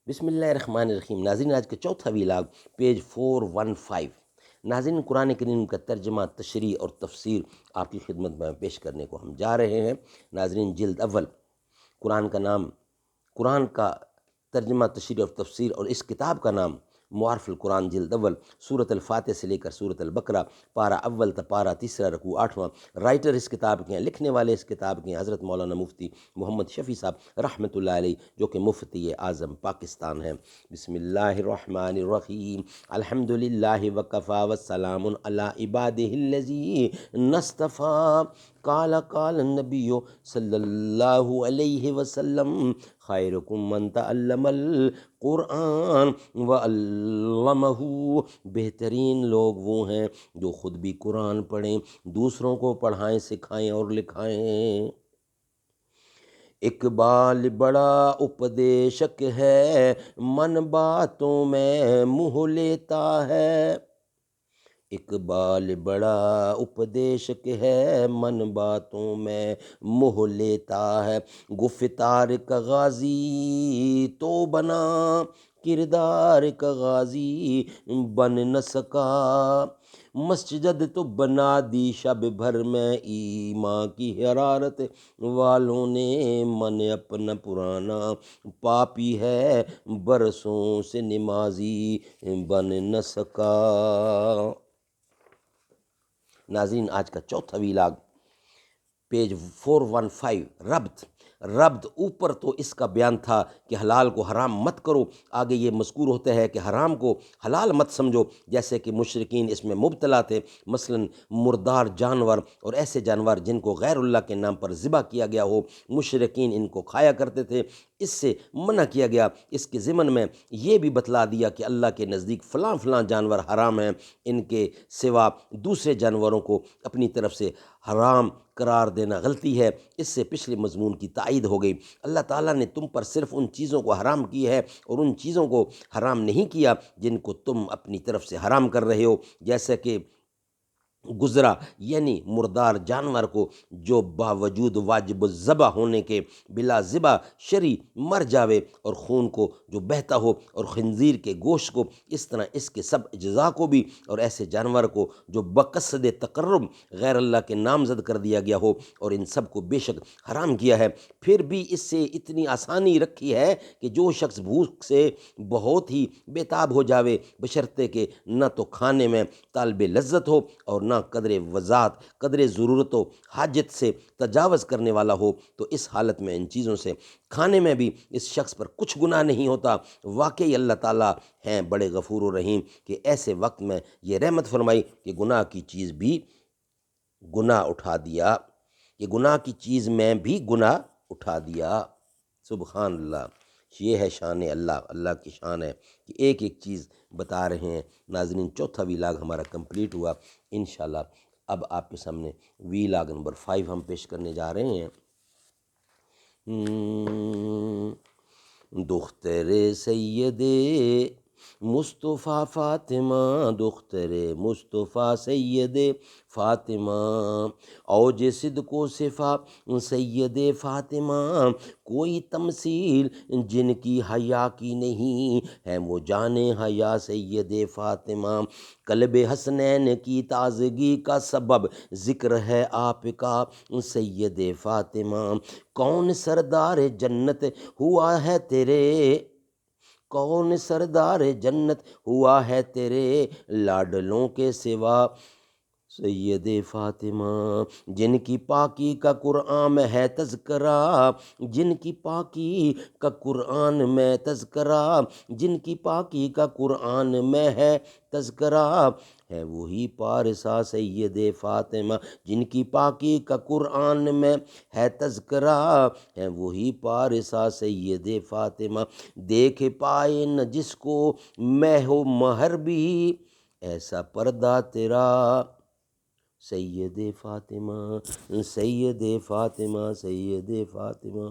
بسم اللہ الرحمن الرحیم۔ ناظرین، آج کا چوتھا ویلاگ پیج 415۔ ناظرین، قرآن کریم کا ترجمہ، تشریح اور تفسیر آپ کی خدمت میں پیش کرنے کو ہم جا رہے ہیں۔ ناظرین، جلد اول، قرآن کا نام، قرآن کا ترجمہ، تشریح اور تفسیر، اور اس کتاب کا نام معارف القرآن، جلد اول، سورۃ الفاتح سے لے کر سورۃ البقرہ، پارہ اول تا پارہ تیسرا، رکوع 8واں۔ رائٹر اس کتاب کے ہیں، لکھنے والے اس کتاب کے ہیں حضرت مولانا مفتی محمد شفیع صاحب رحمۃ اللہ علیہ، جو کہ مفتی اعظم پاکستان ہیں۔ بسم اللہ الرحمن الرحیم۔ الحمد للہ وکفی والسلام علی عبادہ الذین اصطفیٰ۔ قال النبی صلی اللہ علیہ وسلم، خیرکم من تعلم القرآن وعلمہ۔ بہترین لوگ وہ ہیں جو خود بھی قرآن پڑھیں، دوسروں کو پڑھائیں، سکھائیں اور لکھائیں۔ اقبال بڑا اپدیشک ہے، من باتوں میں منہ لیتا ہے۔ اقبال بڑا اپدیشک ہے، من باتوں میں منہ لیتا ہے۔ گفتار کا غازی تو بنا، کردار کا غازی بن نہ سکا۔ مسجد تو بنا دی شب بھر میں، ایمان کی حرارت والوں نے، من اپنا پرانا پاپی ہے، برسوں سے نمازی بن نہ سکا۔ ناظرین، آج کا چوتھا ویلاگ پیج 415۔ ربط اوپر تو اس کا بیان تھا کہ حلال کو حرام مت کرو، آگے یہ مذکور ہوتا ہے کہ حرام کو حلال مت سمجھو، جیسے کہ مشرکین اس میں مبتلا تھے، مثلا مردار جانور اور ایسے جانور جن کو غیر اللہ کے نام پر ذبح کیا گیا ہو، مشرکین ان کو کھایا کرتے تھے، اس سے منع کیا گیا۔ اس کے ضمن میں یہ بھی بتلا دیا کہ اللہ کے نزدیک فلاں فلاں جانور حرام ہیں، ان کے سوا دوسرے جانوروں کو اپنی طرف سے حرام قرار دینا غلطی ہے۔ اس سے پچھلے مضمون کی تائید ہو گئی۔ اللہ تعالیٰ نے تم پر صرف ان چیزوں کو حرام کی ہے اور ان چیزوں کو حرام نہیں کیا جن کو تم اپنی طرف سے حرام کر رہے ہو، جیسے کہ گزرا یعنی مردار جانور کو جو باوجود واجب الذبح ہونے کے بلا ذبح شرعی مر جاوے، اور خون کو جو بہتا ہو، اور خنزیر کے گوشت کو، اس طرح اس کے سب اجزاء کو بھی، اور ایسے جانور کو جو بقصد تقرب غیر اللہ کے نامزد کر دیا گیا ہو، اور ان سب کو بے شک حرام کیا ہے۔ پھر بھی اس سے اتنی آسانی رکھی ہے کہ جو شخص بھوک سے بہت ہی بے تاب ہو جاوے، بشرطے کہ نہ تو کھانے میں طالب لذت ہو اور نہ قدر وضاحت، قدر ضرورت و حاجت سے تجاوز کرنے والا ہو، تو اس حالت میں ان چیزوں سے کھانے میں بھی اس شخص پر کچھ گناہ نہیں ہوتا۔ واقعی اللہ تعالیٰ ہیں بڑے غفور و رحیم کہ ایسے وقت میں یہ رحمت فرمائی کہ گناہ کی چیز بھی گناہ اٹھا دیا، کہ گناہ کی چیز میں بھی گناہ اٹھا دیا۔ سبحان اللہ، یہ ہے شان اللہ، اللہ کی شان ہے کہ ایک ایک چیز بتا رہے ہیں۔ ناظرین، چوتھا ویلاگ ہمارا کمپلیٹ ہوا۔ انشاءاللہ اب آپ کے سامنے ویلاگ نمبر 5 ہم پیش کرنے جا رہے ہیں۔ دختر سید مصطفیٰ فاطمہ، دختر مصطفیٰ سید فاطمہ، اوج صدق و صفا سید فاطمہ، کوئی تمثیل جن کی حیا کی نہیں ہے وہ جانے حیا سید فاطمہ، قلب حسنین کی تازگی کا سبب ذکر ہے آپ کا سید فاطمہ، کون سردار جنت ہوا ہے تیرے، کون سردار جنت ہوا ہے تیرے لاڈلوں کے سوا سید فاطمہ، جن کی پاکی کا قرآن میں ہے تذکرہ، جن کی پاکی کا قرآن میں تذکرہ، جن کی پاکی کا قرآن میں ہے تذکرہ، ہے وہی پارسا سید فاطمہ، جن کی پاکی کا قرآن میں ہے تذکرہ، ہے وہی پارسا سید فاطمہ، دیکھ پائے نہ جس کو مہ و مہر بھی، ایسا پردہ تیرا سید فاطمہ، سید فاطمہ، سید فاطمہ۔